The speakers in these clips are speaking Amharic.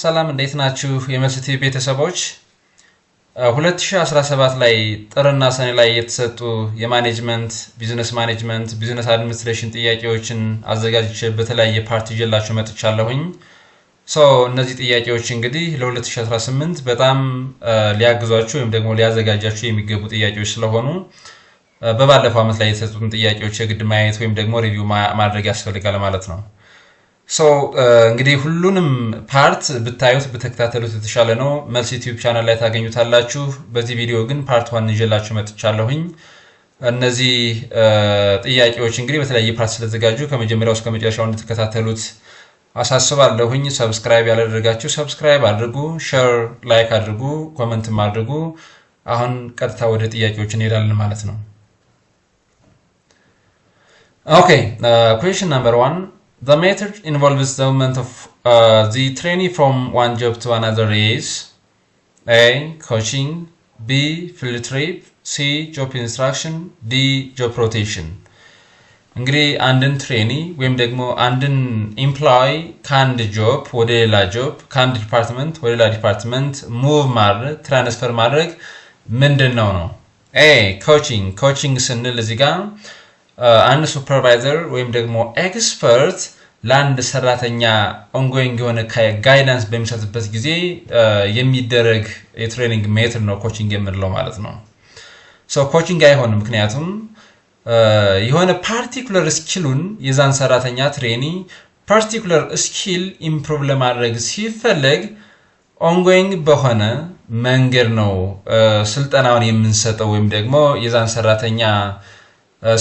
ሰላም እንዴት ናችሁ የመልስ ቲቪ ቤተሰቦች 2017 ላይ ጥርና ሰኔ ላይ የተሰጡ የማኔጅመንት ቢዝነስ አድሚኒስትሬሽን ጥያቄዎችን አዘጋጅቼ በተለያየ ፓርቲ ይዤላችሁ መጥቻለሁኝ እነዚህ ጥያቄዎች እንግዲህ ለ2018 በጣም ሊያግዟችሁ ወይም ደግሞ ሊያዘጋጃችሁ የሚገቡ ጥያቄዎች ስለሆኑ በባለፈው ዓመት ላይ የተሰጡትን ጥያቄዎች የግድ ማየት ወይም ደግሞ ሪቪው ማድረግ ያስፈልጋል ማለት ነው እንግዲህ ሁሉንም ፓርት ብታዩት በተከታተሉት የተሻለ ነው መልስ ዩቲዩብ ቻናል ላይ ታገኙታላችሁ በዚህ ቪዲዮ ግን ፓርት 1 ይዤላችሁ መጥቻለሁኝ እነዚህ ጥያቄዎች እንግዲህ በተለያየ ፓርት ስለተዘጋጁ ከመጀመሪያው እስከ መጨረሻው እንድትከታተሉት አሳስባለሁኝ ሰብስክራይብ ያላደረጋችሁ ሰብስክራይብ አድርጉ ሼር ላይክ አድርጉ ኮሜንት አድርጉ አሁን ቀጥታ ወደ ጥያቄዎች እንሄዳለን ማለት ነው Okay, question number 1. The method involves the movement of the trainee from one job to another is A. Coaching B. Field trip C. Job instruction D. Job rotation እንግዲህ አንድን ትሬኒ ወይም ደግሞ አንድን ኤምፕሎይ ከአንድ ጆብ ወደ ሌላ ጆብ ከአንድ ዲፓርትመንት ወደ ሌላ ዲፓርትመንት ሙቭ ማድረግ ትራንስፈር ማድረግ ምንድነው ነው A. ኮቺንግ ስንል እዚህ ጋር አንድ ሱፐርቫይዘር ወይም ደግሞ ኤክስፐርት ለአንድ ሰራተኛ ኦንጎይንግ የሆነ ጋይዳንስ በሚሰጥበት ጊዜ የሚደረግ የትሬኒንግ ሜተድ ነው ኮቺንግ የምንለው ማለት ነው ኮቺንግ አይሆንም ምክንያቱም የሆነ ፓርቲኩለር ስኪሉን የዛን ሰራተኛ ትሬኒ ፓርቲኩለር ስኪል ኢምፕሩቭ ለማድረግ ሲፈልግ ኦንጎይንግ በሆነ መንገድ ነው ስልጠናውን የምንሰጠው ወይም ደግሞ የዛን ሰራተኛ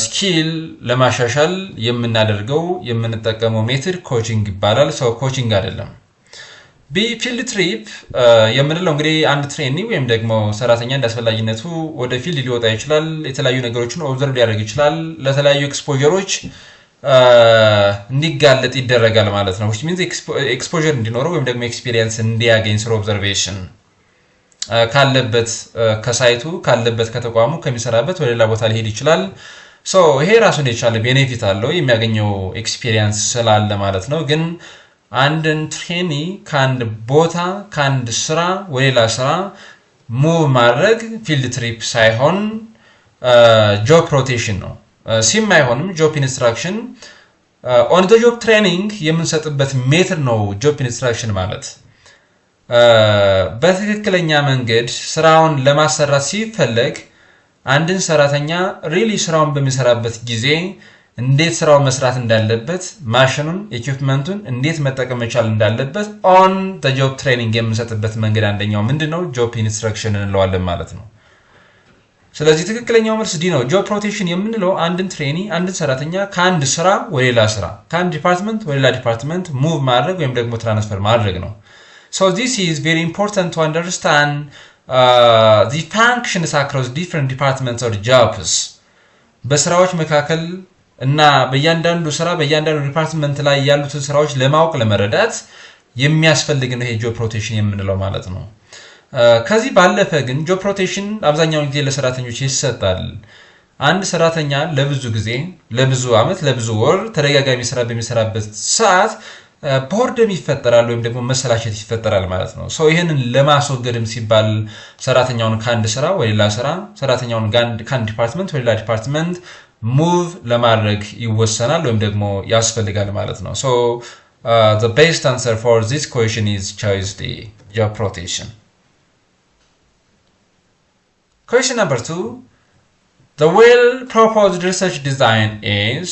ስኪል ለማሻሻል የምናደርገው የምንጠቀመው ሜተድ ኮቺንግ ይባላል ኮቺንግ አይደለም ቢ ፊልድ ትሪፕ የምንለው እንግዲህ አንድ ትሬኒ ወይም ደግሞ ሰራተኛ እንዳስፈላጊነቱ ወደ ፊልድ ሊወጣ ይችላል የተለያዩ ነገሮችን ኦብዘርቭ ሊያደርግ ይችላል ለተለያዩ ኤክስፖዠሮች እንዲጋለጥ ይደረጋል ማለት ነው which means exposure እንዲኖረው ወይም ደግሞ ኤክስፒሪየንስ እንዲያገኝ ስለ ኦብዘርቬሽን ካለበት ከሳይቱ ካለበት ከተቋሙ ከሚሰራበት ወደ ሌላ ቦታ ሊሄድ ይችላል ይሄ ራሱን የቻለ ቤኔፊት አለው የሚያገኘው ኤክስፒሪየንስ ስላለ ማለት ነው ግን አንድን ትሬኒ ከአንድ ቦታ ከአንድ ስራ ወደ ሌላ ስራ ሙቭ ማድረግ ፊልድ ትሪፕ ሳይሆን ጆብ ሮቴሽን ነው ሲም አይሆንም ጆብ ኢንስትራክሽን ኦን ዘ ጆብ ትሬኒንግ የምንሰጥበት ሜተድ ነው ጆብ ኢንስትራክሽን ማለት በትክክለኛ መንገድ ስራውን ለማሰራት ሲፈልግ አንድን ሰራተኛ ሪሊ ስራውን በሚሰራበት ጊዜ እንዴት ስራውን መስራት እንዳለበት ማሽኑን ኢኩዊፕመንቱን እንዴት መጠቀም መቻል እንዳለበት ኦን ዘ ጆብ ትሬኒንግ የምንሰጥበት መንገድ አንደኛው ምንድነው ጆብ ኢንስትራክሽን እንለዋለን ማለት ነው ስለዚህ ትክክለኛው መልስ ዲ ነው ጆብ ሮቴሽን የምንለው አንድን ትሬኒ አንድን ሰራተኛ ከአንድ ስራ ወደ ሌላ ስራ ከአንድ ዲፓርትመንት ወደ ሌላ ዲፓርትመንት ሙቭ ማድረግ ወይም ደግሞ ትራንስፈር ማድረግ ነው So this is very important to understand the functions across different departments or jobs. በስራዎች መካከል እና በእያንዳንዱ ስራ በእያንዳንዱ ዲፓርትመንት ላይ ያሉትን ስራዎች ለማወቅ ለመረዳት የሚያስፈልግ ነው ይሄ ጆብ ሮቴሽን የምንለው ማለት ነው ከዚህ ባለፈ ግን ጆብ ሮቴሽን አብዛኛውን ጊዜ ለሰራተኞች ይሰጣል አንድ ሰራተኛ ለብዙ ጊዜ ለብዙ አመት ለብዙ ወር ተደጋጋሚ ስራ በሚሰራበት ሰዓት ቦርደም ይፈጠራል ወይም ደግሞ መሰላቸት ይፈጠራል ማለት ነው ይሄንን ለማስወገድም ሲባል ሰራተኛውን ከአንድ ስራ ወደ ሌላ ስራ ሰራተኛውን ከአንድ ዲፓርትመንት ወደ ሌላ ዲፓርትመንት ሙቭ ለማድረግ ይወሰናል ወይም ደግሞ ያስፈልጋል ማለት ነው the best answer for this question is choice D job rotation question number 2 the well proposed research design is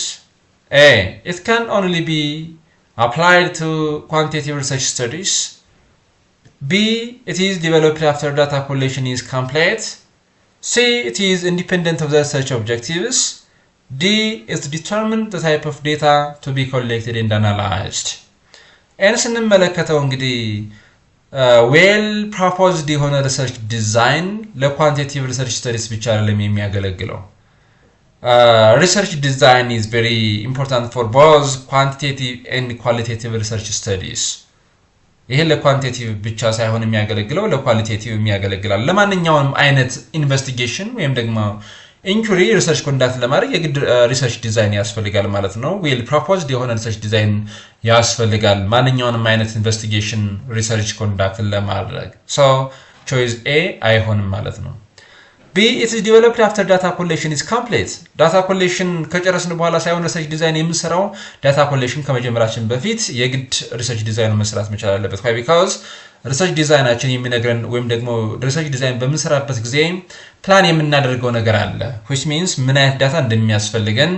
A it can only be applied to quantitative research studies B it is developed after data collection is complete C it is independent of the research objectives D is determined the type of data to be collected and analyzed ስንመለከተው እንግዲህ well proposed የሆነ research design ለquantitative research studies ብቻ አይደለም የሚያገለግለው research design is very important for both quantitative and qualitative research studies ይሄ ለኳንቲቲቭ ብቻ ሳይሆን የሚያገለግለው ለኳሊቴቲቭ የሚያገለግላል ለማንኛውም አይነት ኢንቨስቲጌሽን ወይም ደግሞ ኢንኩሪ ሪሰርች ኮንዳክት ለማድረግ የግድ ሪሰርች ዲዛይን ያስፈልጋል ማለት ነው ዌል ፕሮፖዝድ የሆነ ሪሰርች ዲዛይን ያስፈልጋል ማንኛውንም አይነት ኢንቨስቲጌሽን ሪሰርች ኮንዳክት ለማድረግ ሶ ቾይስ ኤ አይሆንም ማለት ነው B it is developed after data collection is complete data collection ከጨረስን በኋላ ሳይሆን ሪሰርች ዲዛይን የምንሰራው data collection ከመጀመራችን በፊት የግድ ሪሰርች ዲዛይን መስራት መቻል አለበት why because ሪሰርች ዲዛይናችን የሚነግረን ወይም ደግሞ ሪሰርች ዲዛይን በምንሰራበት ጊዜ ፕላን የምናደርገው ነገር አለ which means ምን አይነት ዳታ እንደሚያስፈልገን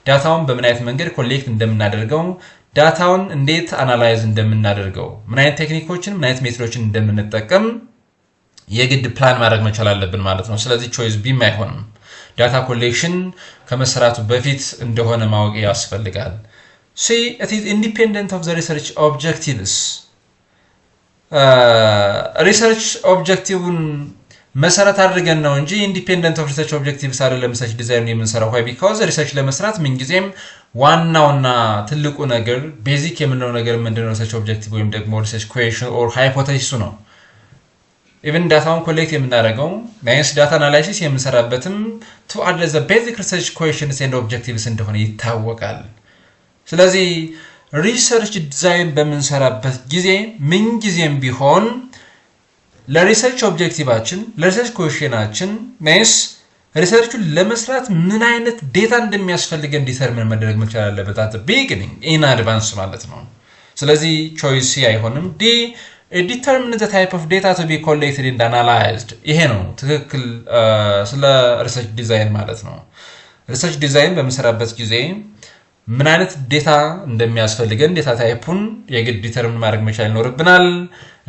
ዳታውን በምን አይነት መንገድ ኮሌክት እንደምናደርገው ዳታውን እንዴት አናላይዝ እንደምናደርገው ምን አይነት ቴክኒኮችን ምን አይነት ሜትዶችን እንደምንጠቀም የግድ ፕላን ማድረግ መቻል አለብን ማለት ነው ስለዚህ ቾይስ ቢ ማይሆንም ዳታ ኮሌክሽን ከመሰራቱ በፊት እንደሆነ ማወቅ ያስፈልጋል C it is independent of the research objectives research objectiveን መሰረት አድርገን ነው እንጂ independent of research objectives አይደለም research design የምንሰራው why because research ለመስራት ምን ጊዜም ዋናውና ትልቁ ነገር ቤዚክ የምንለው ነገር ምንድነው research objective ወይም ደግሞ research question or hypothesis ነው even dataውን ኮሌክት የምናደርገው ናይስ ዳታ አናላይሲስ የምንሰራበትም to address the basic research questions and objectives እንደሆነ ይታወቃል ስለዚህ ሪሰርች ዲዛይን በመንሰራበት ጊዜ ምን ጊዜም ቢሆን ለሪሰርች ኦብጀክቲቫችን ለሪሰርች ኩዌስቸናችን ናይስ ሪሰርቹን ለመስራት ምን አይነት ዴታ እንደሚያስፈልገን ዲተርሚን መደረግ መቻል አለበት at the beginning in advance ማለት ነው ስለዚህ ቾይስ ሲ አይሆንም ዲ It determines the type of data to be collected and analyzed. ይሄ ነው ትክክል ስለ ሪሰርች ዲዛይን ማለት ነው ሪሰርች ዲዛይን በመሰራበት ጊዜ ምን አይነት ዴታ እንደሚያስፈልገን ዴታ ታይፑን የግድ ዲተርሚን ማድረግ መቻል ይኖርብናል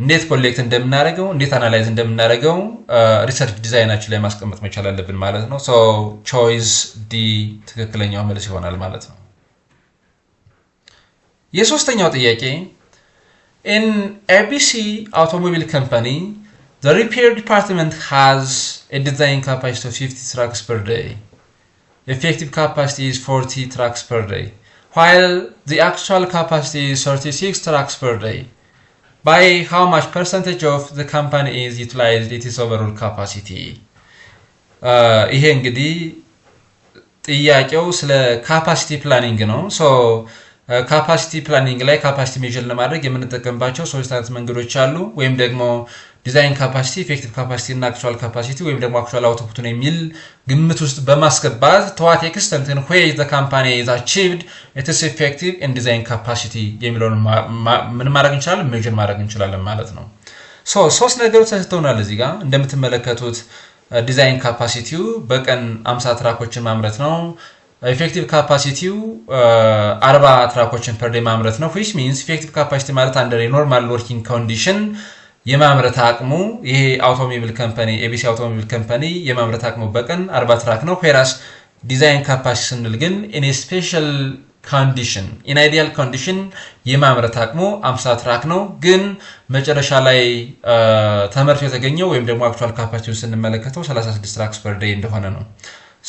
እንዴት ኮሌክት እንደምናደርገው እንዴት አናላይዝ እንደምናደርገው ሪሰርች ዲዛይናችን ላይ ማስቀመጥ መቻል አለብን ማለት ነው ሶ ቾይስ ዲ ትክክለኛው መልስ ይሆናል ማለት ነው የሶስተኛው ጥያቄ In ABC automobile company, the repair department has a design capacity of 50 trucks per day. Effective capacity is 40 trucks per day, while the actual capacity is 36 trucks per day. By how much percentage of the company is utilized its overall capacity? ይሄ እንግዲህ ጥያቄው ስለ ካፓሲቲ ፕላኒንግ ነው ሶ ካፓሲቲ ፕላኒንግ ላይ ካፓሲቲ ሜዠር ለማድረግ የምንጠቀምባቸው ሶስት አይነት መንገዶች አሉ ወይም ደግሞ ዲዛይን ካፓሲቲ ኢፌክቲቭ ካፓሲቲ እና አክቹዋል ካፓሲቲ ወይም ደግሞ አክቹዋል አውትፑትን የሚል ግምት ውስጥ በማስገባት to what extent and where the company is achieved it is effective in design capacity የሚለውን ምን ማድረግ እንችላለን ሜዠር ማድረግ እንችላለን ማለት ነው ሶስት ነገሮች ተሰጥተውናል እዚህ ጋር እንደምትመለከቱት ዲዛይን ካፓሲቲው በቀን 50 ትራኮችን ማምረት ነው effective capacity 40 ትራኮችን per day ማምረት ነው which means effective capacity ማለት under a normal working condition የማምረት አቅሙ ይሄ አውቶሞቢል ካምፓኒ ABC አውቶሞቢል ካምፓኒ የማምረት አቅሙ በቀን 40 ትራክ ነው whereas ዲዛይን ካፓሲቲ ስንል ግን in a special condition in ideal condition የማምረት አቅሙ 50 ትራክ ነው ግን መጨረሻ ላይ ተመርቶ የተገኘው ወይም ደግሞ actual capacity ስንመለከተው 36 ትራክስ per day እንደሆነ ነው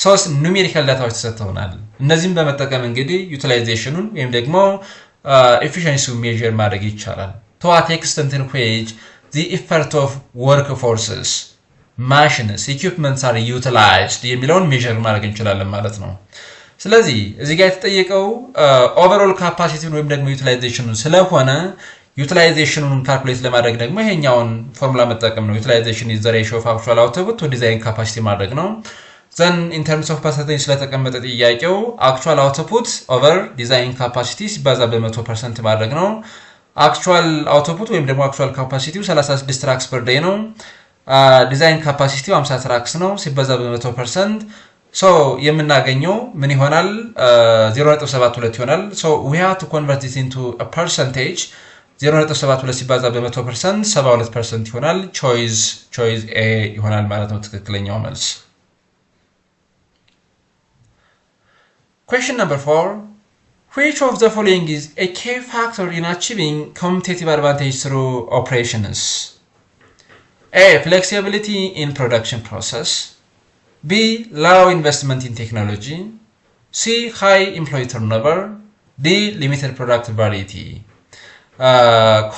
ሶስት ኑሜሪካል ዳታዎች ተሰጥተውናል እነዚህን በመጠቀም እንግዲህ ዩቲላይዜሽኑን ወይም ደግሞ ኤፊሺየንሲው ሜዠር ማድረግ ይቻላል to what extent and which the effort of workforces machines equipments are utilized የሚለውን ሜዠር ማድረግ እንችላለን ማለት ነው ስለዚህ እዚህ ጋር የተጠየቀው ኦቨርኦል ካፓሲቲውን ወይም ደግሞ ዩቲላይዜሽኑን ስለሆነ ዩቲላይዜሽኑን ካልኩሌት ለማድረግ ደግሞ ይሄኛውን ፎርሙላ መጠቀም ነው ዩቲላይዜሽን is the ratio of actual output to design capacity ማድረግ ነው then in terms of percentage ስለተቀመጠ ጥያቄው actual output over design capacity ሲባዛ በ100% ማድረግ ነው actual output ወይም ደግሞ actual capacity 36 tracks per day ነው design capacity 50 tracks ነው ሲባዛ በ100% so የምናገኘው ምን ይሆናል 0.72 ይሆናል so we have to convert it into a percentage 0.72 ሲባዛ በ100% 72% ይሆናል choice A ይሆናል ማለት ነው ትክክለኛው መልስ Question number 4. Which of the following is a key factor in achieving competitive advantage through operations? A. Flexibility in production process. B. Low investment in technology. C. High employee turnover. D. Limited product variety.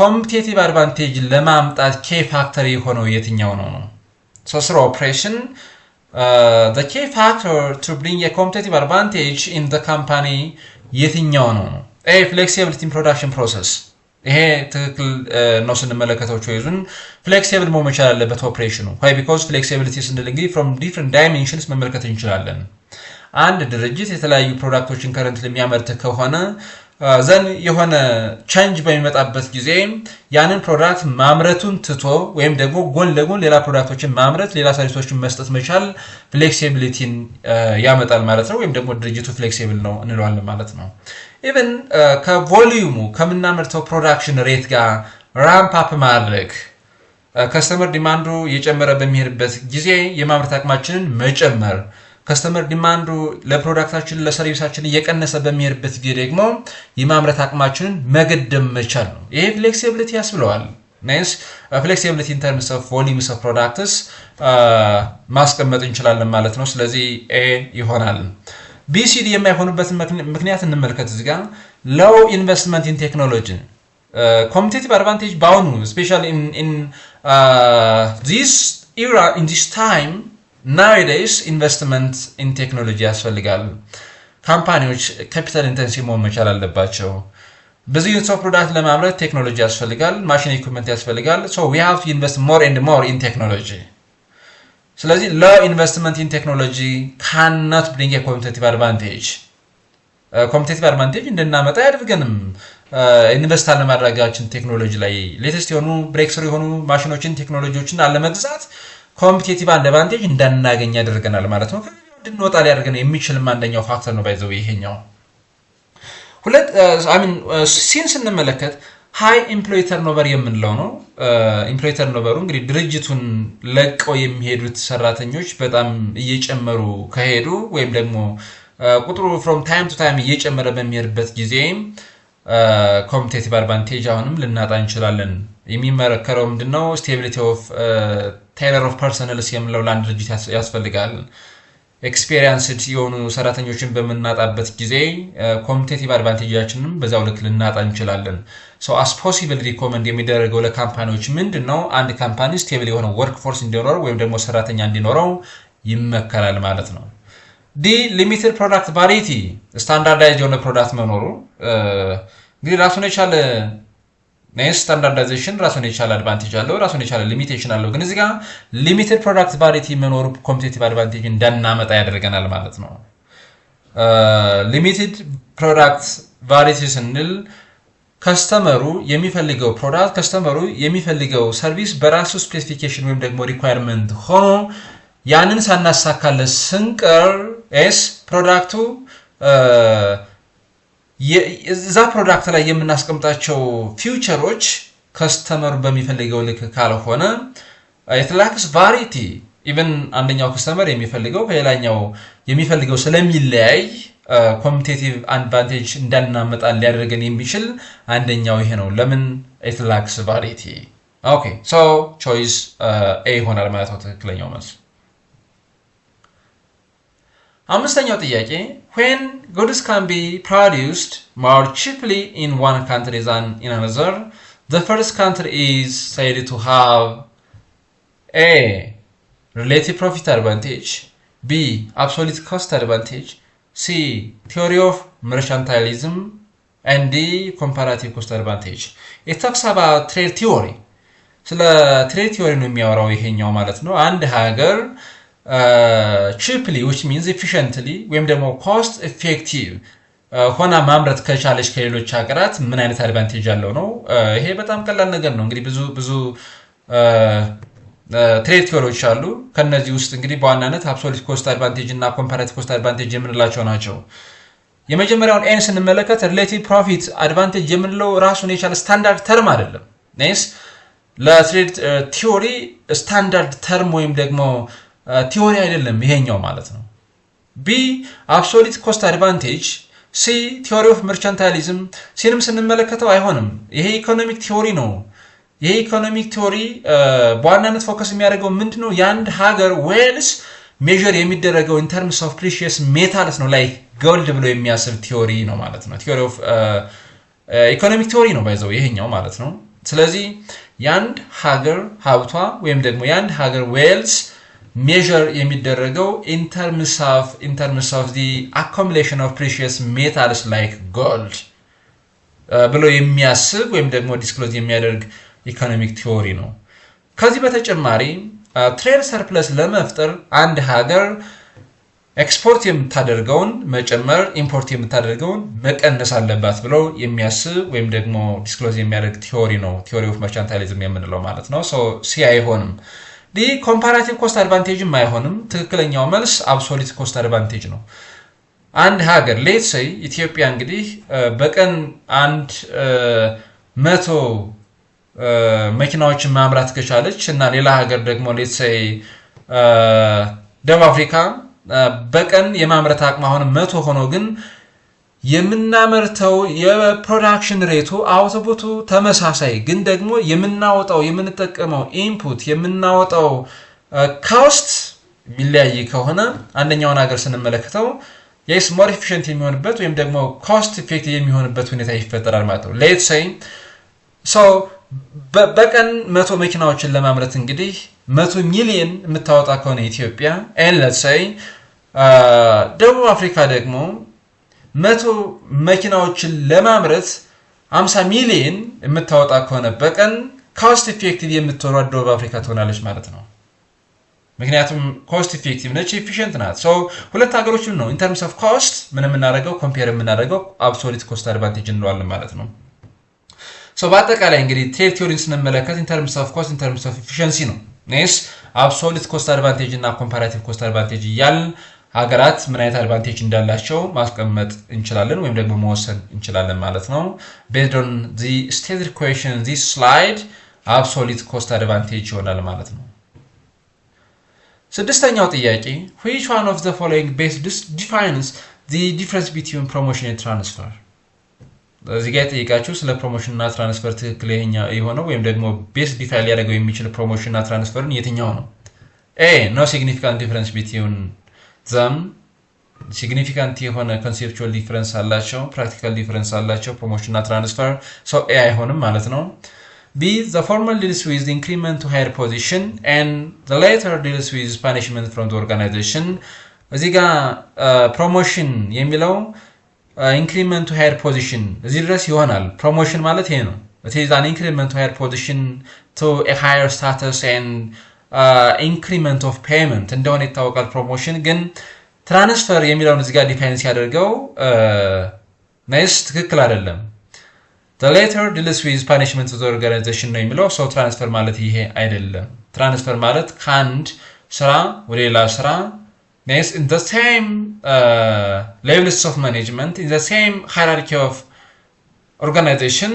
Competitive advantage ለማምጣት key factor የሆነው የትኛው ነው? So through operation the key factor to bring a competitive advantage in the company የትኛው ነው? A flexibility in production process ይሄ ትክክል ነው ስንመለከተው ቾይዙን flexible መሆን መቻል አለበት ኦፕሬሽኑ why because flexibility ስንል እንግዲህ from different dimensions መመልከት እንችላለን አንድ ድርጅት የተለያዩ ፕሮዳክቶችን ከረንትሊ የሚያመርት ከሆነ ዘን የሆነ ቼንጅ በሚመጣበት ጊዜ ያንን ፕሮዳክት ማምረቱን ትቶ ወይም ደግሞ ጎን ለጎን ሌላ ፕሮዳክቶችን ማምረት ሌላ ሰርቪሶችን መስጠት መቻል ፍሌክሲቢሊቲን ያመጣል ማለት ነው ወይም ደግሞ ድርጅቱ ፍሌክሲብል ነው እንለዋለን ማለት ነው ኢቭን ከቮሊዩሙ ከምናመርተው ፕሮዳክሽን ሬት ጋር ራምፕ አፕ ማድረግ ከስተመር ዲማንዱ እየጨመረ በሚሄድበት ጊዜ የማምረት አቅማችንን መጨመር ከስተመር ዲማንዱ ለፕሮዳክታችን ለሰርቪሳችን እየቀነሰ በሚሄድበት ጊዜ ደግሞ የማምረት አቅማችንን መገደም መቻል ነው ይሄ ፍሌክሲቢሊቲ ያስብለዋል ናይስ ፍሌክሲቢሊቲ in terms of volumes of products ማስቀመጥ እንችላለን ማለት ነው ስለዚህ ኤ ይሆናል BCD የማይሆንበት ምክንያት እንመልከት እዚህ ጋር low investment in technology competitive advantage ባውኑ especially in this era in this time nowadays investment in technology ያስፈልጋል ካምፓኒዎች ካፒታል ኢንተንሲቭ መሆን መቻል አለባቸው ብዙ ዩኒት ፕሮዳክት ለማምረት ቴክኖሎጂ ያስፈልጋል ማሽን ኢኩዊፕመንት ያስፈልጋል so we have to invest more and more in technology ስለዚህ low investment in technology cannot bring a competitive advantage competitive advantage እንደናመጣ ያደርገንም ኢንቨስት አለማድረጋችን ቴክኖሎጂ ላይ ሌተስት የሆኑ ብሬክስሩ የሆኑ ማሽኖችን ቴክኖሎጂዎችን አለመግዛት ኮምፒቲቲቭ አድቫንቴጅ እንዳናገኝ ያደርገናል ማለት ነው እንድንወጣ ሊያደርገን የሚችል አንደኛው ፋክተር ነው ባይዘው ይሄኛው ሁለት ሲንስ እንመለከት ሃይ ኤምፕሎይ ተርኖቨር የምንለው ነው ኤምፕሎይ ተርኖቨሩ እንግዲህ ድርጅቱን ለቀው የሚሄዱት ሰራተኞች በጣም እየጨመሩ ከሄዱ ወይም ደግሞ ቁጥሩ from time to time እየጨመረ በሚሄድበት ጊዜ ኮምፒቲቲቭ አድቫንቴጅ አሁንም ልናጣ እንችላለን የሚመረከረው ምንድነው ስቴቢሊቲ ኦፍ ቴይለር ኦፍ ፐርሰናልስ የምንለው ለአንድ ድርጅት ያስፈልጋል ኤክስፒሪየንስድ የሆኑ ሰራተኞችን በመናጣበት ጊዜ ኮምፒቲቲቭ አድቫንቴጃችንን በዛው ልክ ልናጣ እንችላለን so as possible recommend የሚደረገው ለካምፓኒዎች ምንድነው አንድ ካምፓኒ ስቴብል የሆነ ወርክ ፎርስ እንዲኖረው ወይም ደግሞ ሰራተኛ እንዲኖረው ይመከራል ማለት ነው ዲ ሊሚትድ ፕሮዳክት ቫሪቲ ስታንዳርዳይዝድ የሆነ ፕሮዳክት መኖሩ እንግዲህ ራሱን የቻለ ናይስ ስታንዳርዳይዜሽን ራሱን የቻለ አድቫንቴጅ አለው ራሱን የቻለ ሊሚቴሽን አለው ግን እዚህ ጋር ሊሚትድ ፕሮዳክት ቫሪቲ መኖሩ ኮምፒቲቲቭ አድቫንቴጅ እንዳናመጣ ያደርገናል ማለት ነው ሊሚትድ ፕሮዳክት ቫሪቲ ስንል ከስተመሩ የሚፈልገው ፕሮዳክት ከስተመሩ የሚፈልገው ሰርቪስ በራሱ ስፔሲፊኬሽን ወይም ደግሞ ሪኳየርመንት ሆኖ ያንን ሳናሳካለ ስንቀር ፕሮዳክቱ የዛ ፕሮዳክት ላይ የምናስቀምጣቸው ፊውቸሮች ከስተመር በሚፈልገው ልክ ካልሆነ it lacks variety even አንደኛው ከስተመር የሚፈልገው ከሌላኛው የሚፈልገው ስለሚለያይ ኮምፒቲቲቭ አድቫንቴጅ እንዳናመጣ ሊያደርገን የሚችል አንደኛው ይሄ ነው ለምን it lacks variety okay so choice A ሆናል ማለት ነው ትክክለኛው መልስ አምስተኛው ጥያቄ when goods can be produced more cheaply in one country than in another the first country is said to have A relative profit advantage B absolute cost advantage C theory of mercantilism and D comparative cost advantage it talks about trade theory ስለ trade theory ነው የሚያወራው ይሄኛው ማለት ነው አንድ ሀገር cheaply which means efficiently ወይም ደግሞ cost effective ሆና ማምረት ከቻለች ከሌሎች ሀገራት ምን አይነት አድቫንቴጅ አለው ነው ይሄ በጣም ቀላል ነገር ነው እንግዲህ ብዙ ትሬድ ቲዮሪዎች አሉ ከነዚህ ውስጥ እንግዲህ በዋናነት absolute cost advantage እና comparative cost advantage የምንላቸው ናቸው የመጀመሪያውን ኤን ስንመለከት relative profit advantage የምንለው ራሱን የቻለ ስታንዳርድ ተርም አይደለም ነይስ ለትሬድ ቲዮሪ ስታንዳርድ ተርም ወይም ደግሞ ቲዮሪ አይደለም ይሄኛው ማለት ነው B absolute cost advantage C theory of mercantilism ሲንም ስንመለከተው አይሆንም ይሄ ኢኮኖሚክ ቲዮሪ ነው ይሄ ኢኮኖሚክ ቲዮሪ በዋናነት ፎከስ የሚያደርገው ምንድነው የአንድ ሀገር ዌልስ ሜዠር የሚደረገው in terms of precious metals ነው ላይ ጎልድ ብሎ የሚያስብ ቲዮሪ ነው ማለት ነው ቲዮሪ ኦፍ ኢኮኖሚክ ቲዮሪ ነው ባይዘው ይሄኛው ማለት ነው ስለዚህ የአንድ ሀገር ሀብቷ ወይም ደግሞ የአንድ ሀገር ዌልስ measure የሚደረገው in terms of the accumulation of precious metals like gold ብሎ የሚያስብ ወይም ደግሞ ዲስክሎዝ የሚያደርግ ኢኮኖሚክ ቲዮሪ ነው። ከዚህ በተጨማሪ ትሬድ ሰርፕለስ ለመፍጠር አንድ ሀገር ኤክስፖርት የምታደርገውን መጨመር ኢምፖርት የምታደርገውን መቀነስ አለባት ብሎ የሚያስብ ወይም ደግሞ ዲስክሎዝ የሚያደርግ ቲዮሪ ነው። ቲዮሪ ኦፍ መርቻንታይሊዝም የምንለው ማለት ነው። ሶ ሲ አይሆንም። ዲ ኮምፓራቲቭ ኮስት አድቫንቴጅም አይሆንም። ትክክለኛው መልስ አብሶሉት ኮስት አድቫንቴጅ ነው። አንድ ሀገር ሌትስ ሴይ ኢትዮጵያ እንግዲህ በቀን 100 መኪናዎችን ማምራት ከቻለች እና ሌላ ሀገር ደግሞ ሌትስ ሴይ ደቡብ አፍሪካ በቀን የማምረት አቅም አሁን 100 ሆኖ ግን የምናመርተው የፕሮዳክሽን ሬቱ አውትፑቱ ተመሳሳይ ግን ደግሞ የምናወጣው የምንጠቀመው ኢንፑት የምናወጣው ኮስት ሚለያይ ከሆነ አንደኛውን ሀገር ስንመለከተው yes more efficient የሚሆንበት ወይም ደግሞ cost effective የሚሆንበት ሁኔታ ይፈጠራል ማለት ነው። let's say so በቀን 100 መኪናዎችን ለማምረት እንግዲህ 100 ሚሊዮን የምታወጣ ከሆነ ኢትዮጵያ and let's say ደቡብ አፍሪካ ደግሞ 100 መኪናዎችን ለማምረት 50 ሚሊዮን የምታወጣ ከሆነ በቀን cost effective የምትሆነው ደቡብ አፍሪካ ትሆናለች ማለት ነው። ምክንያቱም ኮስት ኢፌክቲቭ ነች ኢፊሺየንት ናት። ሶ ሁለት ሀገሮችን ነው ኢን ተርምስ ኦፍ ኮስት ምን የምናደርገው ኮምፔር የምናደርገው አብሶሉት ኮስት አድቫንቴጅ እንለዋለን ማለት ነው። ሶ በአጠቃላይ እንግዲህ ትሬድ ቲዮሪን ስንመለከት ኢን ተርምስ ኦፍ ኮስት ኢን ተርምስ ኦፍ ኢፊሺየንሲ ነው። ኔስ አብሶሉት ኮስት አድቫንቴጅ እና ኮምፓራቲቭ ኮስት አድቫንቴጅ እያል ሀገራት ምን አይነት አድቫንቴጅ እንዳላቸው ማስቀመጥ እንችላለን ወይም ደግሞ መወሰን እንችላለን ማለት ነው። based on the stated question in this slide አብሶሉት ኮስት አድቫንቴጅ ይሆናል ማለት ነው። ስድስተኛው ጥያቄ which one of the following best defines the difference between promotion and transfer እዚህ ጋር ጠይቃችሁ ስለ ፕሮሞሽን እና ትራንስፈር ትክክል የሆነው ወይም ደግሞ ቤስት ዲፋይን ሊያደርገው የሚችል ፕሮሞሽን እና ትራንስፈርን የትኛው ነው? A no significant difference between them significant የሆነ conceptual difference አላቸው practical difference አላቸው ፕሮሞሽን እና ትራንስፈር so A አይሆንም ማለት ነው። B. The former deals with the increment to higher position and the later deals with punishment from the organization. እዚህ ጋር promotion የሚለው increment to higher position እዚህ ድረስ ይሆናል። promotion ማለት ይሄ ነው። it is an increment to higher position to a higher status and increment of payment እንደሆነ ይታወቃል። promotion ግን transfer የሚለውን እዚህ ጋር ዲፋይን ሲያደርገው ናይስ ትክክል አይደለም። The later deals with punishment to the organization ነው የሚለው so transfer ማለት ይሄ አይደለም። transfer ማለት ከአንድ ስራ ወደ ሌላ ስራ yes in the same levels of management in the same hierarchy of organization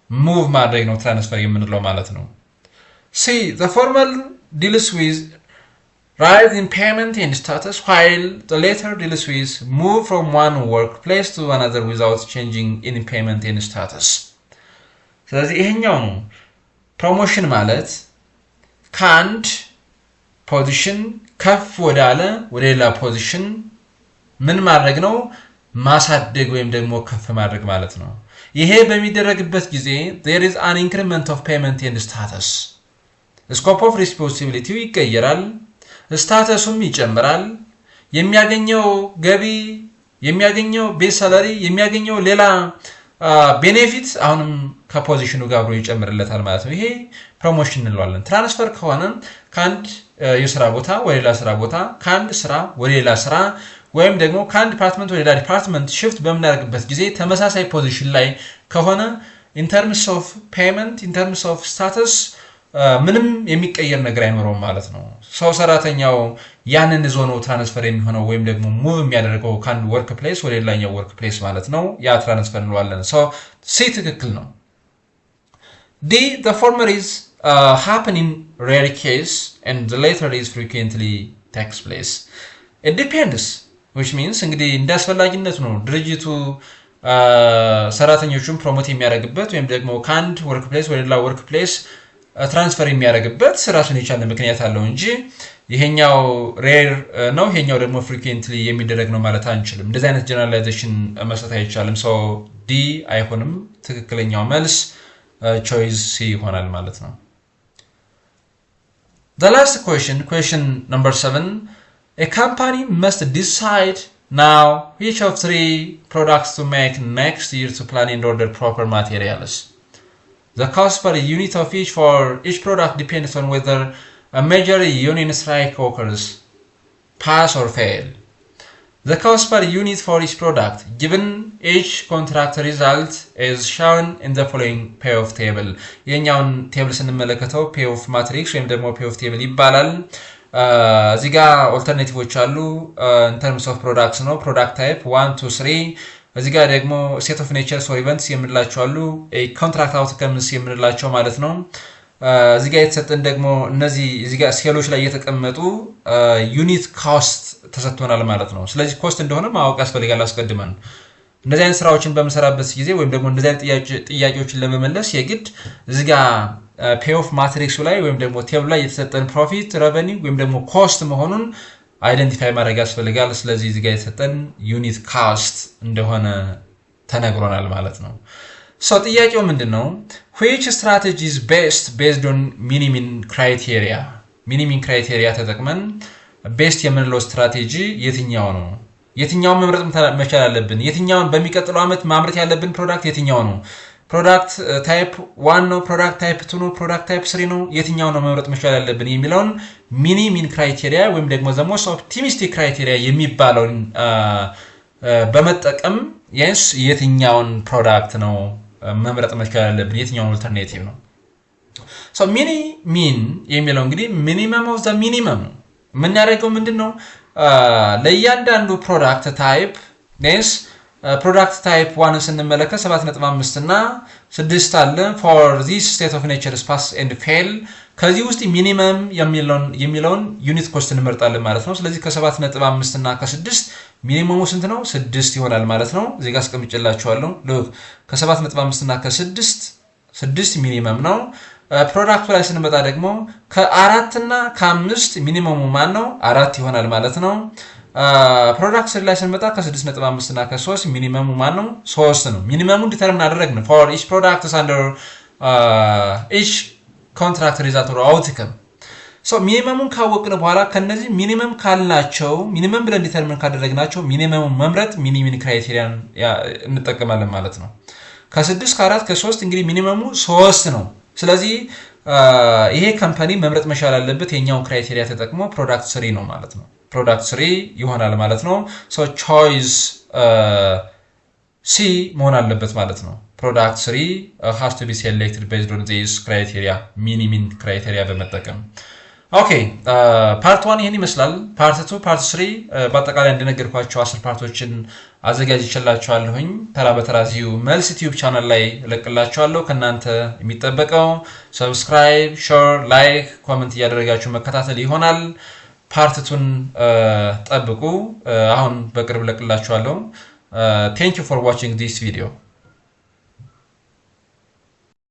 move ማድረግ ነው transfer የምንለው ማለት ነው። C. The former deals with rise in payment and status while the later deals with move from one workplace to another without changing any payment and status. ስለዚህ ይሄኛው ነው ፕሮሞሽን ማለት ከአንድ ፖዚሽን ከፍ ወዳለ ወደ ሌላ ፖዚሽን ምን ማድረግ ነው ማሳደግ ወይም ደግሞ ከፍ ማድረግ ማለት ነው። ይሄ በሚደረግበት ጊዜ there is an increment of payment and status. scope of responsibility ይቀየራል ስታተሱም ይጨምራል የሚያገኘው ገቢ የሚያገኘው ቤዝ ሳላሪ የሚያገኘው ሌላ ቤኔፊት አሁንም ከፖዚሽኑ ጋር አብሮ ይጨምርለታል ማለት ነው። ይሄ ፕሮሞሽን እንለዋለን። ትራንስፈር ከሆነ ከአንድ የሥራ ቦታ ወደ ሌላ ስራ ቦታ ከአንድ ስራ ወደ ሌላ ስራ ወይም ደግሞ ከአንድ ዲፓርትመንት ወደ ሌላ ዲፓርትመንት ሽፍት በምናደርግበት ጊዜ ተመሳሳይ ፖዚሽን ላይ ከሆነ in terms of payment in terms of status ምንም የሚቀየር ነገር አይኖርም ማለት ነው። ሰው ሰራተኛው ያንን ይዞ ነው ትራንስፈር የሚሆነው ወይም ደግሞ ሙቭ የሚያደርገው ከአንድ ወርክ ፕሌስ ወደ ሌላኛው ወርክ ፕሌስ ማለት ነው። ያ ትራንስፈር እንለዋለን። ሶ ሲ ትክክል ነው። D. The former is happen in rare case and the later is frequently takes place. It depends which means እንግዲህ እንዳስፈላጊነቱ ነው ድርጅቱ ሰራተኞቹን ፕሮሞት የሚያደርግበት ወይም ደግሞ ከአንድ ወርክ ፕሌስ ወደ ሌላ ወርክ ፕሌስ ትራንስፈር የሚያደርግበት ራሱን የቻለ ምክንያት አለው እንጂ ይሄኛው ሬር ነው ይሄኛው ደግሞ ፍሪኩዌንትሊ የሚደረግ ነው ማለት አንችልም። እንደዚህ አይነት ጀነራላይዜሽን መስጠት አይቻልም። ሶ ዲ አይሆንም። ትክክለኛው መልስ ቾይስ ሲ ይሆናል ማለት ነው። The last question, question number 7. A company must decide now which of 3 products to make next year to plan and order proper materials. The cost per unit of each for each product depends on whether a major union strike occurs, pass or fail. The cost per unit for each product given each contract result is shown in the following payoff table. የኛውን ቴብል ስንመለከተው payoff matrix ወይም ደግሞ payoff table ይባላል። እዚህ ጋር ኦልተርኔቲቮች አሉ in terms of products ነው product type 1 2 3 እዚህ ጋር ደግሞ state of nature or events የምንላቸው አሉ contract outcomes የምንላቸው ማለት ነው። እዚህ ጋር የተሰጠን ደግሞ እነዚህ እዚህ ጋር ሴሎች ላይ የተቀመጡ ዩኒት ኮስት ተሰጥቶናል ማለት ነው። ስለዚህ ኮስት እንደሆነ ማወቅ ያስፈልጋል አስቀድመን። እንደዚህ አይነት ስራዎችን በመሰራበት ጊዜ ወይም ደግሞ እንደዚህ አይነት ጥያቄዎችን ለመመለስ የግድ እዚህ ጋር payoff matrix ላይ ወይም ደግሞ ቴብል ላይ የተሰጠን ፕሮፊት revenue ወይም ደግሞ ኮስት መሆኑን አይደንቲፋይ ማድረግ ያስፈልጋል። ስለዚህ እዚህ ጋር የተሰጠን ዩኒት ኮስት እንደሆነ ተነግሮናል ማለት ነው። So ጥያቄው ምንድነው? Which strategy is best based on minimum criteria? Minimum criteria ተጠቅመን ቤስት የምንለው ስትራቴጂ የትኛው ነው? የትኛውን መምረጥ መቻል አለብን? የትኛውን በሚቀጥለው አመት ማምረት ያለብን ፕሮዳክት የትኛው ነው? ፕሮዳክት ታይፕ 1 ነው? ፕሮዳክት ታይፕ 2 ነው? ፕሮዳክት ታይፕ 3 ነው? የትኛው ነው መምረጥ መቻል ያለብን የሚለውን ሚኒሚም ክራይቴሪያ ወይም ደግሞ the most optimistic criteria የሚባለውን በመጠቀም yes የትኛውን ፕሮዳክት ነው መምረጥ መቻል ያለብን የትኛውን ኦልተርኔቲቭ ነው? so ሚን የሚለው እንግዲህ ሚኒመም ኦፍ ዘ ሚኒመም ነው። ምን ያደርገው ምንድነው? ለእያንዳንዱ ፕሮዳክት ታይፕ yes ፕሮዳክት ታይፕ 1 ስንመለከት 7.5 እና 6 አለ for this state of nature pass and fail ከዚህ ውስጥ ሚኒመም የሚለውን ዩኒት ኮስት እንመርጣለን ማለት ነው። ስለዚህ ከ7.5 እና ከ6 ሚኒመሙ ስንት ነው? 6 ይሆናል ማለት ነው። እዚህ ጋር አስቀምጬላችኋለሁ። ሉክ ከ7.5 እና ከ6 6 ሚኒመም ነው። ፕሮዳክቱ ላይ ስንመጣ ደግሞ ከ4 እና ከ5 ሚኒመሙ ማን ነው? 4 ይሆናል ማለት ነው። ፕሮዳክት ላይ ስንመጣ ከ6.5 እና ከ3 ሚኒመሙ ማን ነው? 3 ነው። ሚኒመሙን ዲተርሚን አደረግን for each product is under each contract result or outcome. so ሚኒመሙን ካወቅን በኋላ ከነዚህ ሚኒመም ካልናቸው ሚኒመም ብለን ዲተርሚን ካደረግናቸው ሚኒመሙን መምረጥ ሚኒሚም ክራይቴሪያን እንጠቀማለን ማለት ነው። ከ6 ከ4 ከ3 እንግዲህ ሚኒመሙ 3 ነው። ስለዚህ ይሄ ካምፓኒ መምረጥ መቻል አለበት የኛውን ክራይቴሪያ ተጠቅሞ ፕሮዳክት 3 ነው ማለት ነው። ፕሮዳክት 3 ይሆናል ማለት ነው። so choice C መሆን አለበት ማለት ነው። product 3 has to be selected based on this criteria minimum criteria በመጠቀም ኦኬ ፓርት 1 ይሄን ይመስላል። ፓርት 2 ፓርት 3 በአጠቃላይ እንደነገርኳችሁ 10 ፓርቶችን አዘጋጅቼላችኋለሁኝ። ተራ በተራ እዚሁ መልስ ዩቲዩብ ቻናል ላይ እለቅላችኋለሁ። ከናንተ የሚጠበቀው ሰብስክራይብ፣ ሼር፣ ላይክ፣ ኮሜንት እያደረጋችሁ መከታተል ይሆናል። ፓርት 2ን ጠብቁ። አሁን በቅርብ እለቅላችኋለሁ። Thank you for watching this video.